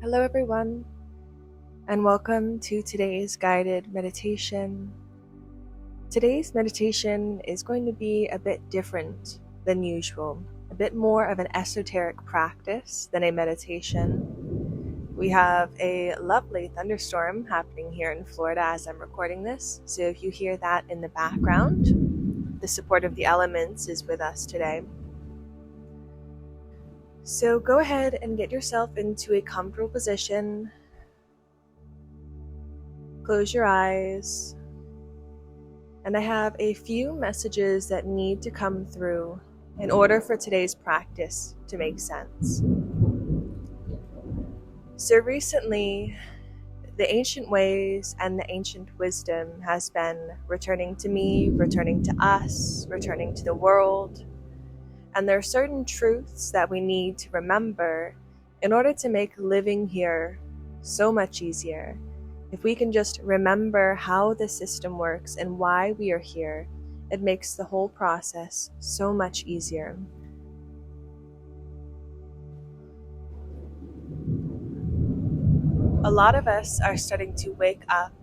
Hello, everyone, and welcome to today's guided meditation. Today's meditation is going to be a bit different than usual, a bit more of an esoteric practice than a meditation. We have a lovely thunderstorm happening here in Florida as I'm recording this, so if you hear that in the background, the support of the elements is with us today. So go ahead and get yourself into a comfortable position. Close your eyes. And I have a few messages that need to come through in order for today's practice to make sense. So recently, the ancient ways and the ancient wisdom has been returning to me, returning to us, returning to the world. And there are certain truths that we need to remember in order to make living here so much easier. If we can just remember how the system works and why we are here, it makes the whole process so much easier. A lot of us are starting to wake up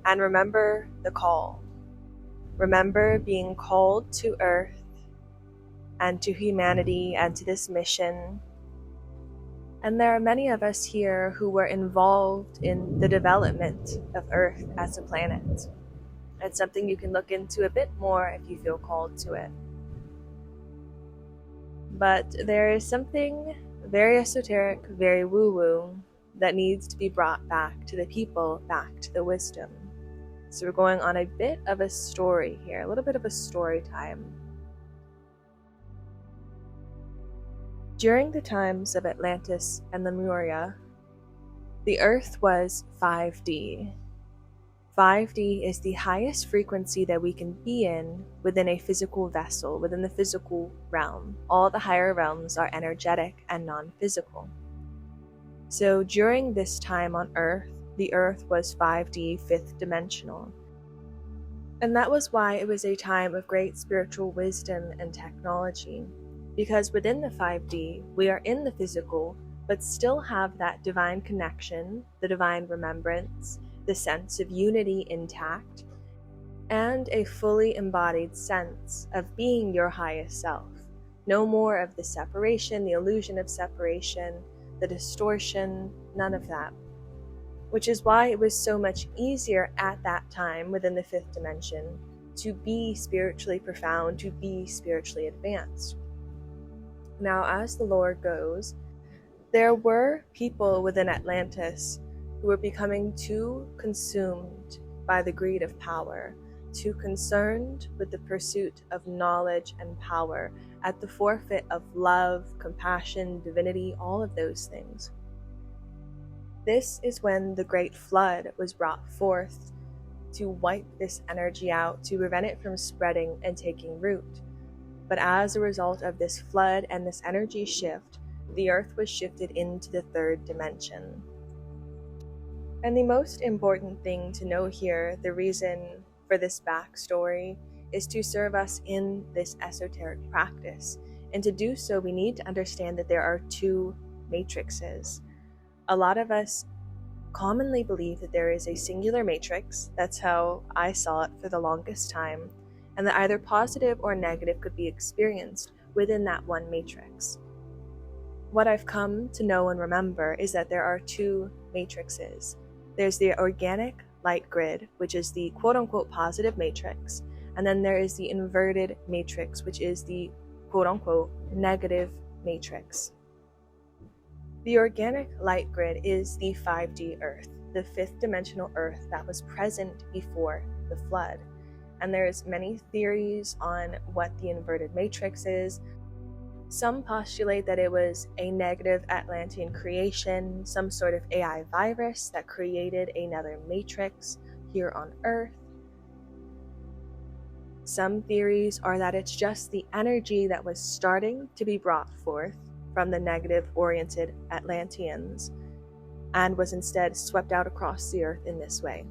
and remember the call. Remember being called to Earth and to humanity and to this mission. And there are many of us here who were involved in the development of Earth as a planet. It's something you can look into a bit more if you feel called to it. But there is something very esoteric, very woo-woo, that needs to be brought back to the people, back to the wisdom. So we're going on a bit of a story here, a little bit of a story time. During the times of Atlantis and Lemuria, the Earth was 5D. 5D is the highest frequency that we can be in within a physical vessel, within the physical realm. All the higher realms are energetic and non-physical. So during this time on Earth, the Earth was 5D, fifth dimensional. And that was why it was a time of great spiritual wisdom and technology. Because within the 5D, we are in the physical, but still have that divine connection, the divine remembrance, the sense of unity intact, and a fully embodied sense of being your highest self. No more of the separation, the illusion of separation, the distortion, none of that. Which is why it was so much easier at that time within the fifth dimension to be spiritually profound, to be spiritually advanced. Now, as the lore goes, there were people within Atlantis who were becoming too consumed by the greed of power, too concerned with the pursuit of knowledge and power at the forfeit of love, compassion, divinity, all of those things. This is when the Great Flood was brought forth to wipe this energy out, to prevent it from spreading and taking root. But as a result of this flood and this energy shift, the Earth was shifted into the third dimension. And the most important thing to know here, the reason for this backstory, is to serve us in this esoteric practice. And to do so, we need to understand that there are two matrices. A lot of us commonly believe that there is a singular matrix. That's how I saw it for the longest time. And that either positive or negative could be experienced within that one matrix. What I've come to know and remember is that there are two matrices. There's the organic light grid, which is the quote-unquote positive matrix, and then there is the inverted matrix, which is the quote-unquote negative matrix. The organic light grid is the 5D Earth, the fifth dimensional Earth that was present before the flood. And there's many theories on what the inverted matrix is. Some postulate that it was a negative Atlantean creation, some sort of AI virus that created another matrix here on Earth. Some theories are that it's just the energy that was starting to be brought forth from the negative-oriented Atlanteans and was instead swept out across the Earth in this way.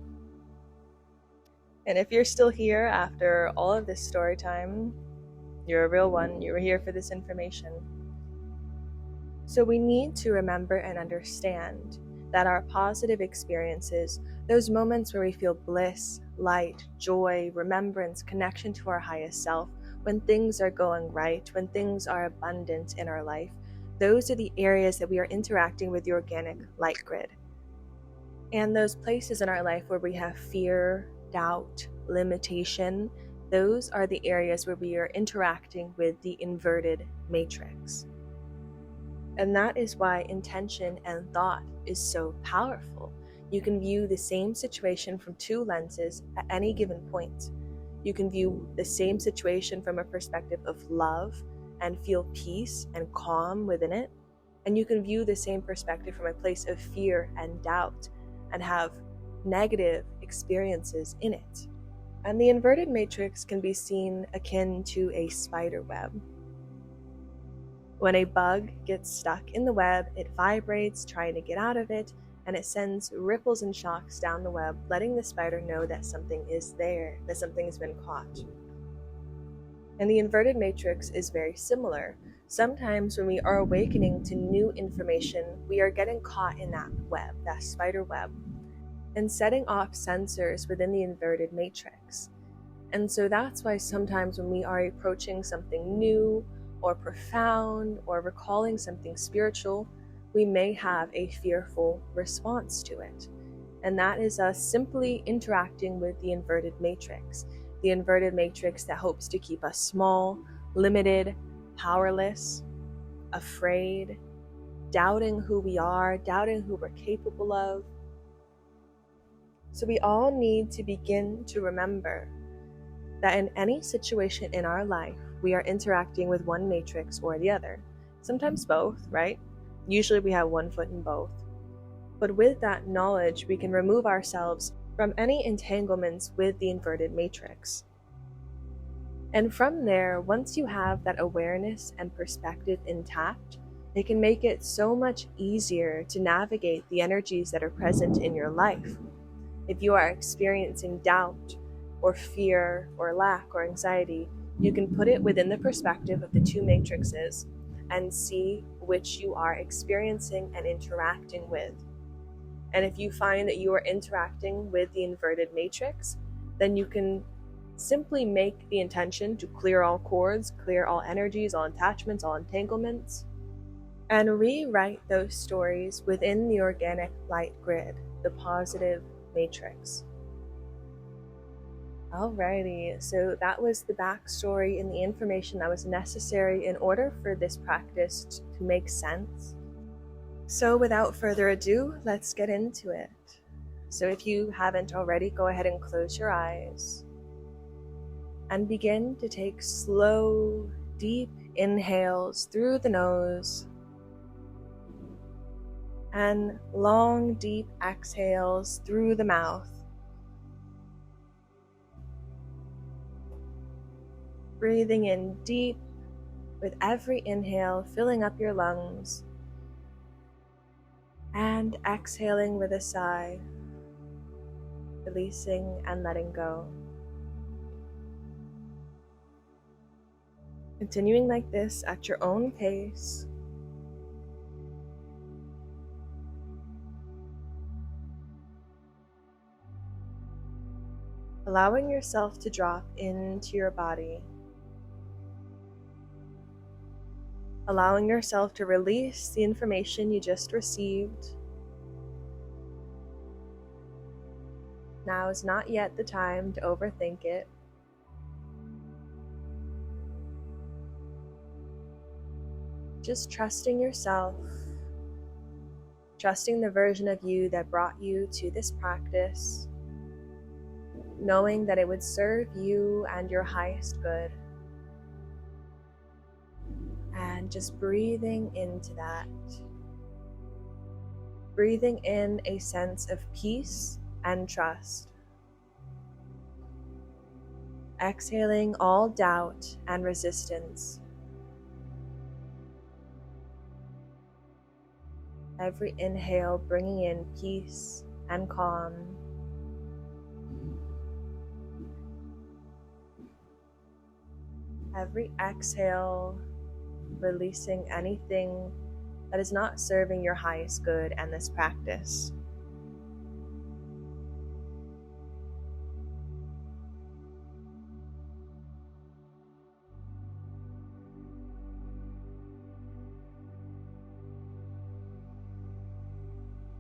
And if you're still here after all of this story time, you're a real one. You were here for this information. So we need to remember and understand that our positive experiences, those moments where we feel bliss, light, joy, remembrance, connection to our highest self, when things are going right, when things are abundant in our life, those are the areas that we are interacting with the organic light grid. And those places in our life where we have fear, doubt, limitation, those are the areas where we are interacting with the inverted matrix. And that is why intention and thought is so powerful. You can view the same situation from two lenses at any given point. You can view the same situation from a perspective of love and feel peace and calm within it. And you can view the same perspective from a place of fear and doubt and have negative experiences in it. And the inverted matrix can be seen akin to a spider web. When a bug gets stuck in the web, it vibrates trying to get out of it, and it sends ripples and shocks down the web, letting the spider know that something is there, that something has been caught. And the inverted matrix is very similar. Sometimes when we are awakening to new information, we are getting caught in that web, that spider web, and setting off sensors within the inverted matrix. And so that's why sometimes when we are approaching something new or profound or recalling something spiritual, we may have a fearful response to it. And that is us simply interacting with the inverted matrix that hopes to keep us small, limited, powerless, afraid, doubting who we are, doubting who we're capable of. So we all need to begin to remember that in any situation in our life, we are interacting with one matrix or the other. Sometimes both, right? Usually we have one foot in both. But with that knowledge, we can remove ourselves from any entanglements with the inverted matrix. And from there, once you have that awareness and perspective intact, it can make it so much easier to navigate the energies that are present in your life. If you are experiencing doubt, or fear, or lack, or anxiety, you can put it within the perspective of the two matrices and see which you are experiencing and interacting with. And if you find that you are interacting with the inverted matrix, then you can simply make the intention to clear all cords, clear all energies, all attachments, all entanglements, and rewrite those stories within the organic light grid, the positive matrix. Alrighty, so that was the backstory and the information that was necessary in order for this practice to make sense. So without further ado, let's get into it. So if you haven't already, go ahead and close your eyes and begin to take slow, deep inhales through the nose and long, deep exhales through the mouth. Breathing in deep with every inhale, filling up your lungs, and exhaling with a sigh, releasing and letting go. Continuing like this at your own pace. Allowing yourself to drop into your body. Allowing yourself to release the information you just received. Now is not yet the time to overthink it. Just trusting yourself, trusting the version of you that brought you to this practice, knowing that it would serve you and your highest good. And just breathing into that. Breathing in a sense of peace and trust. Exhaling all doubt and resistance. Every inhale bringing in peace and calm. Every exhale releasing anything that is not serving your highest good and this practice.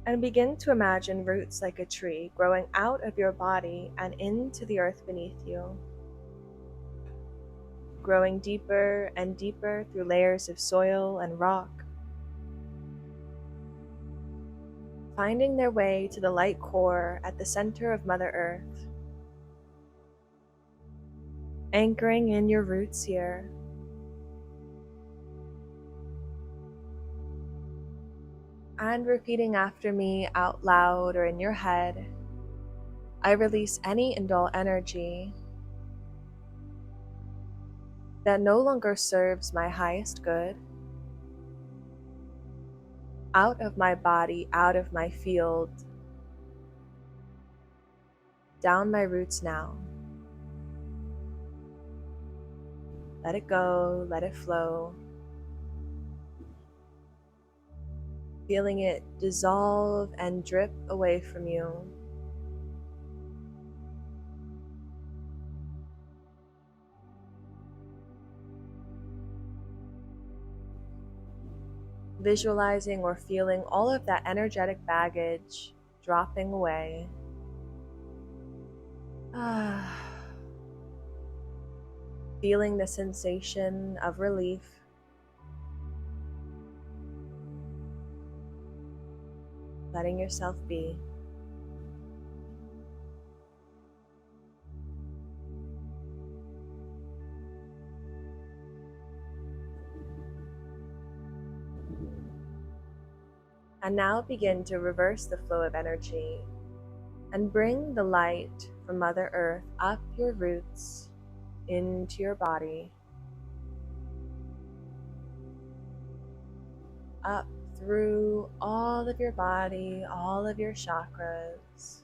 And begin to imagine roots like a tree growing out of your body and into the earth beneath you, growing deeper and deeper through layers of soil and rock, finding their way to the light core at the center of Mother Earth, anchoring in your roots here. And repeating after me out loud or in your head, I release any and all energy that no longer serves my highest good out of my body, out of my field, down my roots now. Let it go, let it flow. Feeling it dissolve and drip away from you. Visualizing or feeling all of that energetic baggage dropping away. Feeling the sensation of relief. Letting yourself be. And now begin to reverse the flow of energy and bring the light from Mother Earth up your roots into your body, up through all of your body, all of your chakras.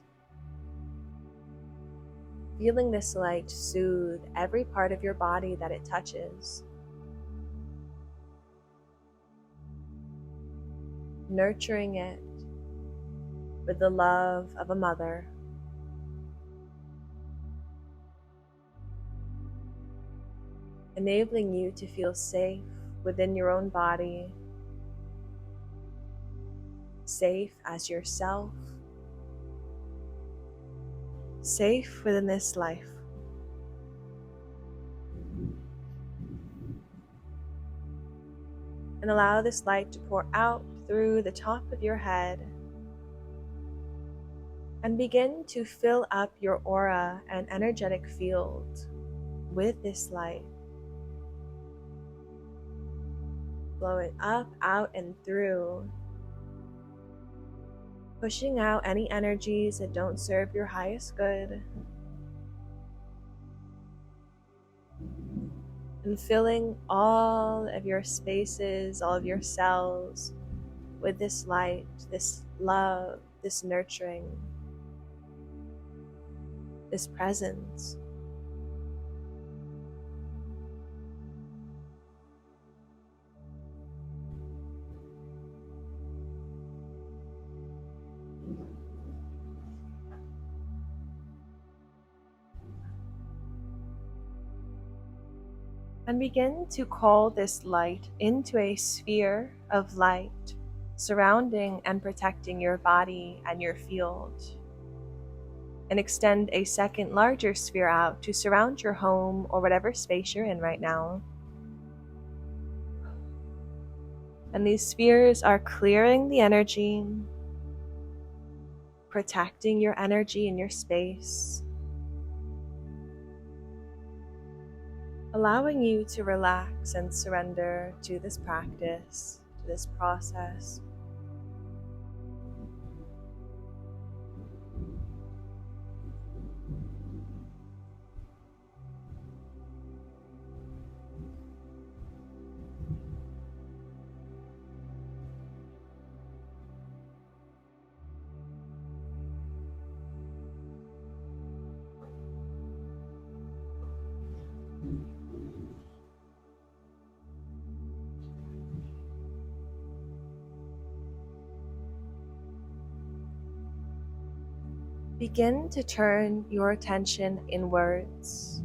Feeling this light soothe every part of your body that it touches. Nurturing it with the love of a mother. Enabling you to feel safe within your own body, safe as yourself, safe within this life. And allow this light to pour out through the top of your head and begin to fill up your aura and energetic field with this light. Flowing up, out, and through, pushing out any energies that don't serve your highest good, and filling all of your spaces, all of your cells with this light, this love, this nurturing, this presence. And begin to call this light into a sphere of light surrounding and protecting your body and your field. And extend a second larger sphere out to surround your home or whatever space you're in right now. And these spheres are clearing the energy, protecting your energy in your space, allowing you to relax and surrender to this practice, to this process. Begin to turn your attention inwards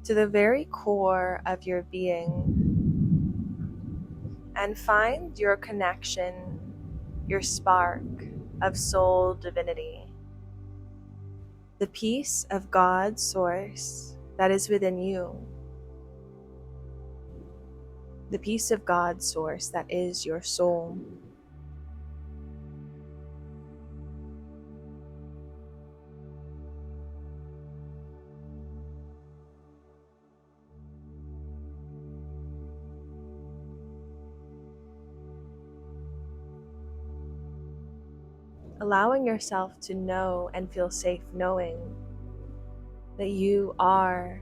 to the very core of your being and find your connection, your spark of soul divinity, the peace of God's source that is within you, the peace of God's source that is your soul. Allowing yourself to know and feel safe knowing that you are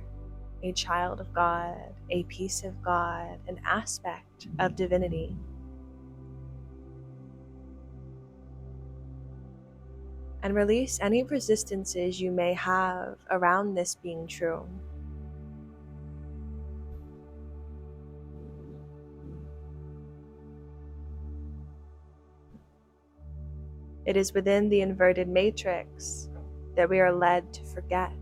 a child of God, a piece of God, an aspect of divinity. And release any resistances you may have around this being true. It is within the inverted matrix that we are led to forget,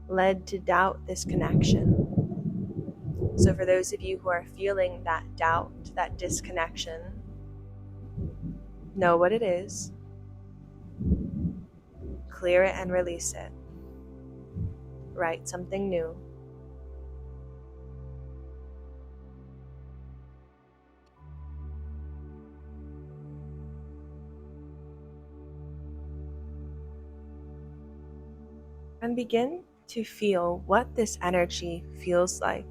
led to doubt this connection. So for those of you who are feeling that doubt, that disconnection, know what it is, clear it and release it. Write something new. And begin to feel what this energy feels like.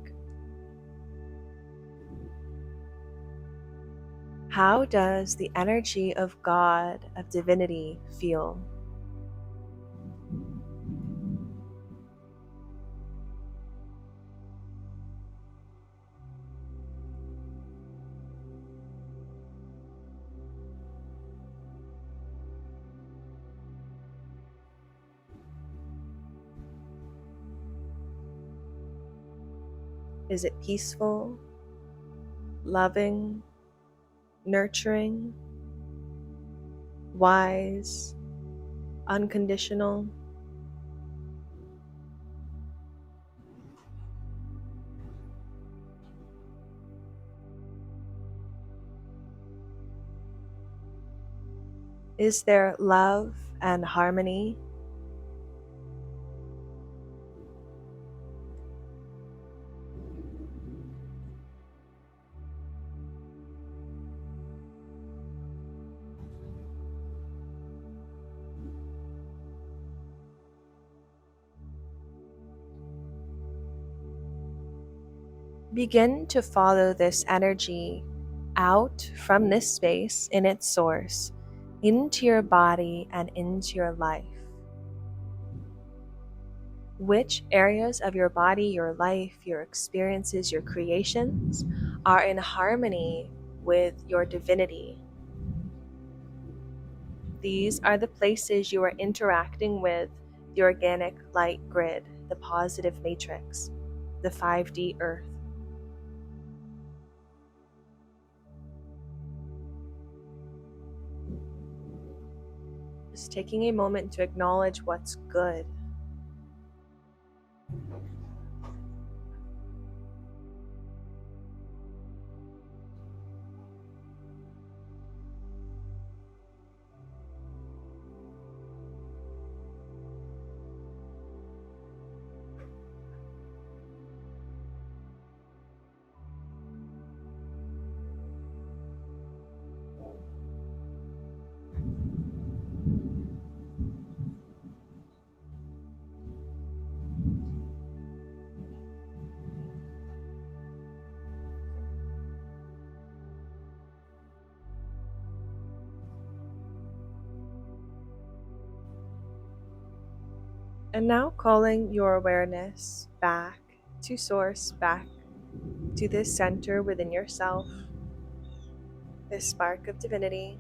How does the energy of God, of divinity, feel? Is it peaceful, loving, nurturing, wise, unconditional? Is there love and harmony? Begin to follow this energy out from this space in its source, into your body and into your life. Which areas of your body, your life, your experiences, your creations are in harmony with your divinity? These are the places you are interacting with the organic light grid, the positive matrix, the 5D earth. Just taking a moment to acknowledge what's good. And now calling your awareness back to source, back to this center within yourself, this spark of divinity.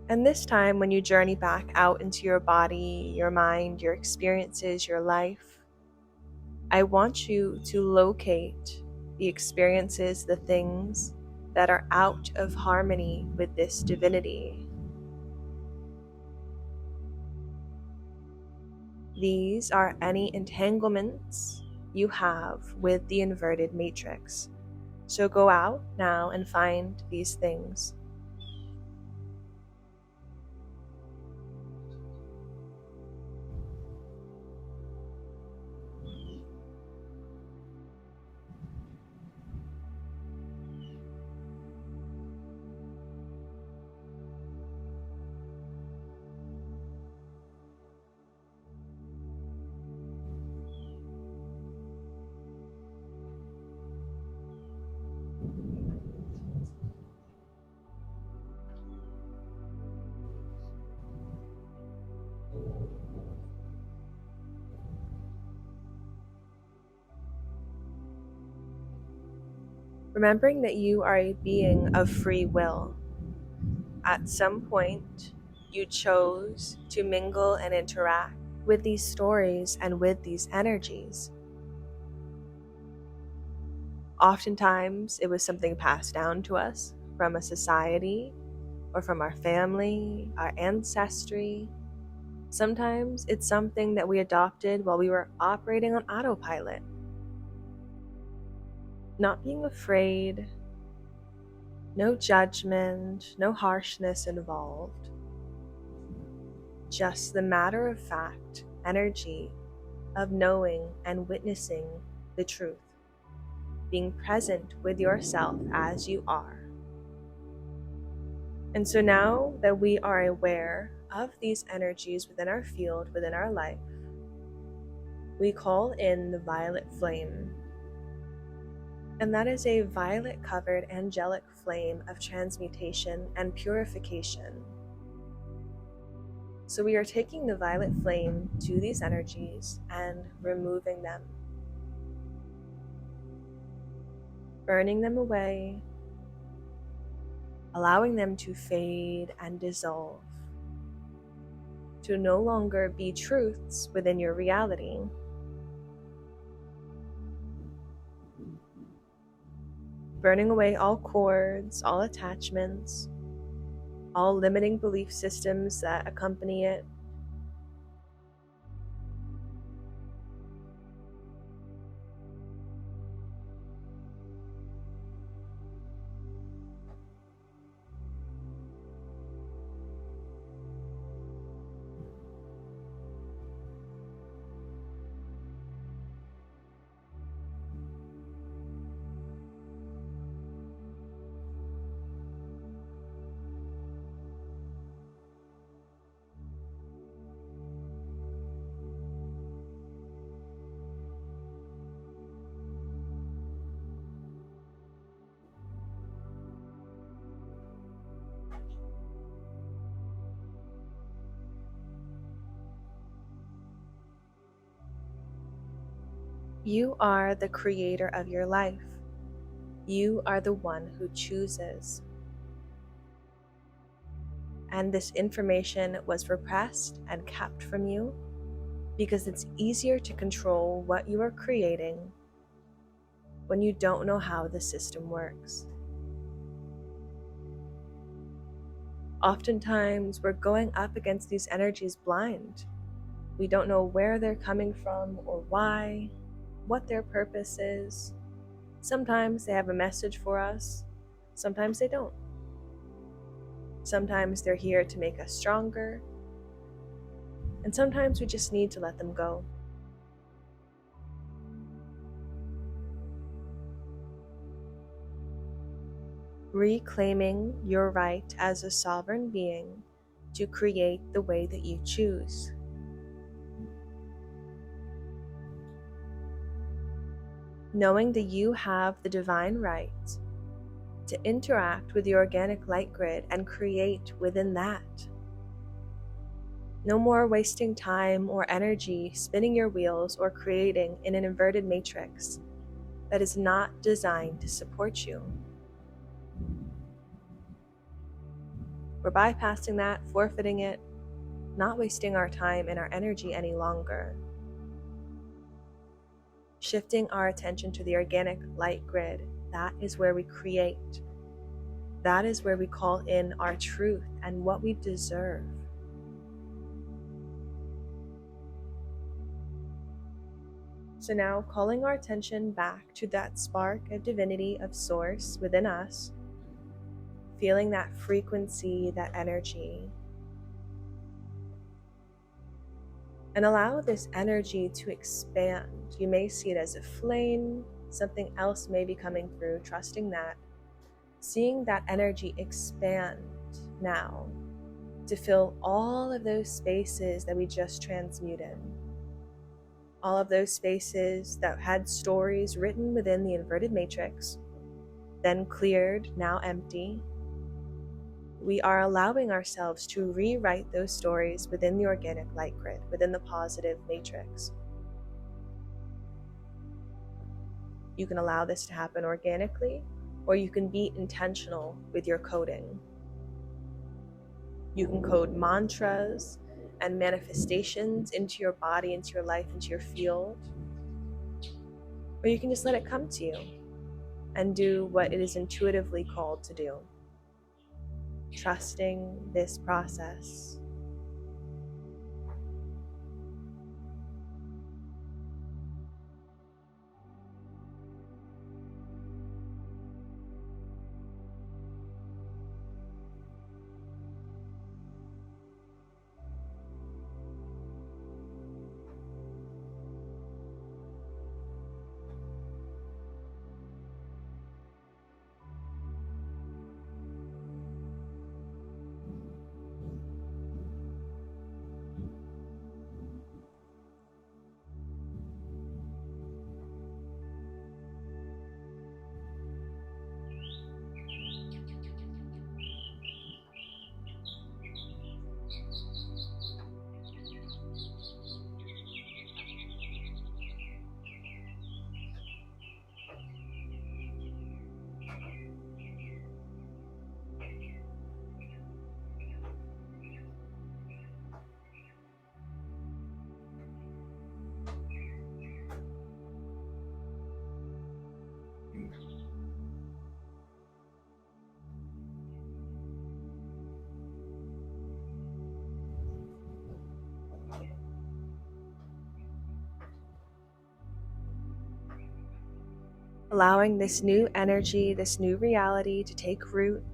And this time, when you journey back out into your body, your mind, your experiences, your life, I want you to locate the experiences, the things that are out of harmony with this divinity. These are any entanglements you have with the inverted matrix. So go out now and find these things. Remembering that you are a being of free will. At some point, you chose to mingle and interact with these stories and with these energies. Oftentimes, it was something passed down to us from a society or from our family, our ancestry. Sometimes it's something that we adopted while we were operating on autopilot. Not being afraid, no judgment, no harshness involved. Just the matter of fact energy of knowing and witnessing the truth, being present with yourself as you are. And so now that we are aware of these energies within our field, within our life, we call in the violet flame. And that is a violet-covered angelic flame of transmutation and purification. So we are taking the violet flame to these energies and removing them, burning them away, allowing them to fade and dissolve, to no longer be truths within your reality. Burning away all cords, all attachments, all limiting belief systems that accompany it. You are the creator of your life. You are the one who chooses. And this information was repressed and kept from you because it's easier to control what you are creating when you don't know how the system works. Oftentimes, we're going up against these energies blind. We don't know where they're coming from or why, what their purpose is. Sometimes they have a message for us, sometimes they don't. Sometimes they're here to make us stronger, and sometimes we just need to let them go. Reclaiming your right as a sovereign being to create the way that you choose. Knowing that you have the divine right to interact with the organic light grid and create within that. No more wasting time or energy spinning your wheels or creating in an inverted matrix that is not designed to support you. We're bypassing that, forfeiting it, not wasting our time and our energy any longer. Shifting our attention to the organic light grid, that is where we create. That is where we call in our truth and what we deserve. So now, calling our attention back to that spark of divinity, of source within us, feeling that frequency, that energy, and allow this energy to expand. You may see it as a flame, something else may be coming through, trusting that, seeing that energy expand now to fill all of those spaces that we just transmuted. All of those spaces that had stories written within the inverted matrix, then cleared, now empty. We are allowing ourselves to rewrite those stories within the organic light grid, within the positive matrix. You can allow this to happen organically, or you can be intentional with your coding. You can code mantras and manifestations into your body, into your life, into your field. Or you can just let it come to you and do what it is intuitively called to do, trusting this process. Allowing this new energy, this new reality to take root,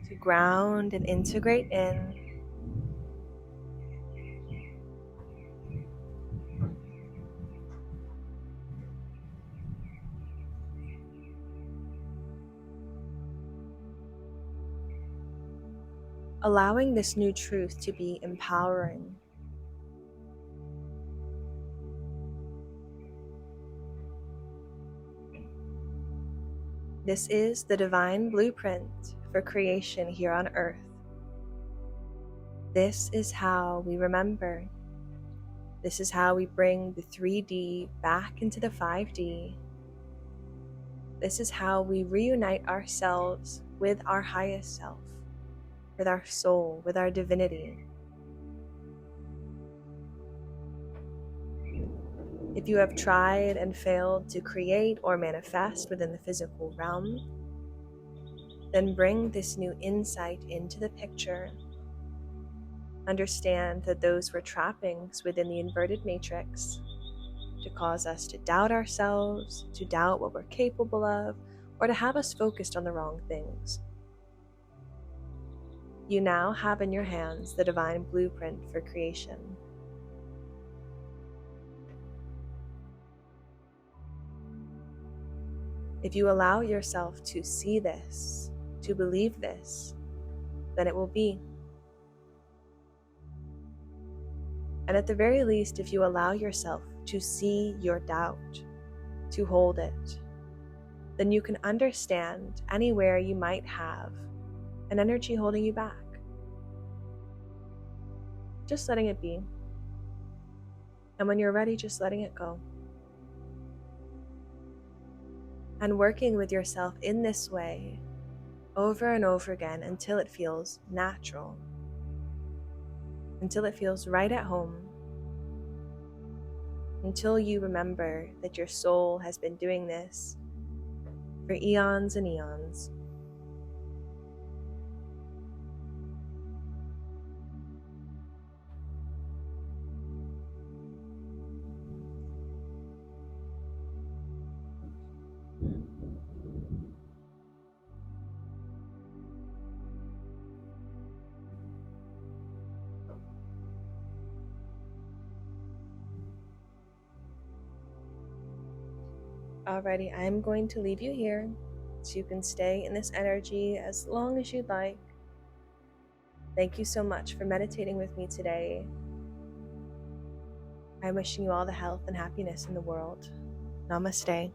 to ground and integrate in. Allowing this new truth to be empowering. This is the divine blueprint for creation here on Earth. This is how we remember. This is how we bring the 3D back into the 5D. This is how we reunite ourselves with our highest self, with our soul, with our divinity. If you have tried and failed to create or manifest within the physical realm, then bring this new insight into the picture. Understand that those were trappings within the inverted matrix to cause us to doubt ourselves, to doubt what we're capable of, or to have us focused on the wrong things. You now have in your hands the divine blueprint for creation. If you allow yourself to see this, to believe this, then it will be. And at the very least, if you allow yourself to see your doubt, to hold it, then you can understand anywhere you might have an energy holding you back. Just letting it be. And when you're ready, just letting it go. And working with yourself in this way over and over again until it feels natural, until it feels right at home, until you remember that your soul has been doing this for eons and eons. Alrighty, I'm going to leave you here so you can stay in this energy as long as you'd like. Thank you so much for meditating with me today. I'm wishing you all the health and happiness in the world. Namaste.